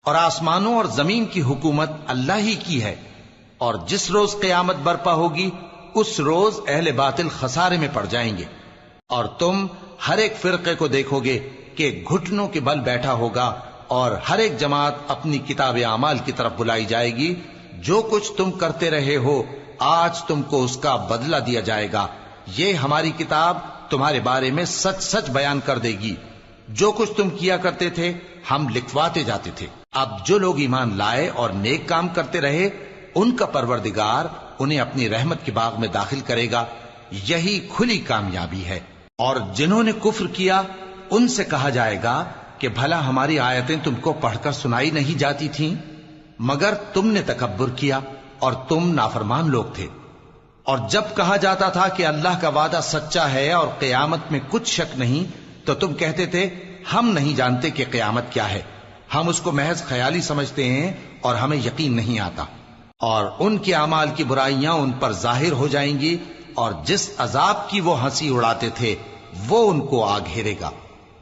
اور آسمانوں اور زمین کی حکومت اللہ ہی کی ہے، اور جس روز قیامت برپا ہوگی اس روز اہل باطل خسارے میں پڑ جائیں گے، اور تم ہر ایک فرقے کو دیکھو گے کہ گھٹنوں کے بل بیٹھا ہوگا، اور ہر ایک جماعت اپنی کتاب اعمال کی طرف بلائی جائے گی۔ جو کچھ تم کرتے رہے ہو آج تم کو اس کا بدلہ دیا جائے گا، یہ ہماری کتاب تمہارے بارے میں سچ سچ بیان کر دے گی۔ جو کچھ تم کیا کرتے تھے ہم لکھواتے جاتے تھے۔ اب جو لوگ ایمان لائے اور نیک کام کرتے رہے ان کا پروردگار انہیں اپنی رحمت کے باغ میں داخل کرے گا، یہی کھلی کامیابی ہے۔ اور جنہوں نے کفر کیا ان سے کہا جائے گا کہ بھلا ہماری آیتیں تم کو پڑھ کر سنائی نہیں جاتی تھیں؟ مگر تم نے تکبر کیا اور تم نافرمان لوگ تھے۔ اور جب کہا جاتا تھا کہ اللہ کا وعدہ سچا ہے اور قیامت میں کچھ شک نہیں، تو تم کہتے تھے ہم نہیں جانتے کہ قیامت کیا ہے، ہم اس کو محض خیالی سمجھتے ہیں اور ہمیں یقین نہیں آتا۔ اور ان کے اعمال کی برائیاں ان پر ظاہر ہو جائیں گی، اور جس عذاب کی وہ ہنسی اڑاتے تھے وہ ان کو آ گھیرے گا۔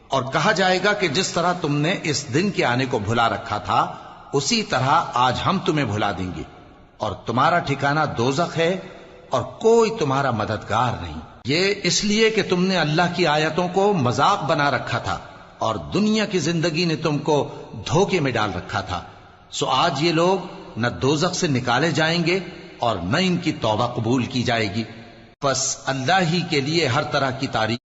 اور کہا جائے گا کہ جس طرح تم نے اس دن کے آنے کو بھلا رکھا تھا اسی طرح آج ہم تمہیں بھلا دیں گے، اور تمہارا ٹھکانہ دوزخ ہے اور کوئی تمہارا مددگار نہیں۔ یہ اس لیے کہ تم نے اللہ کی آیتوں کو مذاق بنا رکھا تھا اور دنیا کی زندگی نے تم کو دھوکے میں ڈال رکھا تھا، سو آج یہ لوگ نہ دوزخ سے نکالے جائیں گے اور نہ ان کی توبہ قبول کی جائے گی۔ پس اللہ ہی کے لیے ہر طرح کی تعریف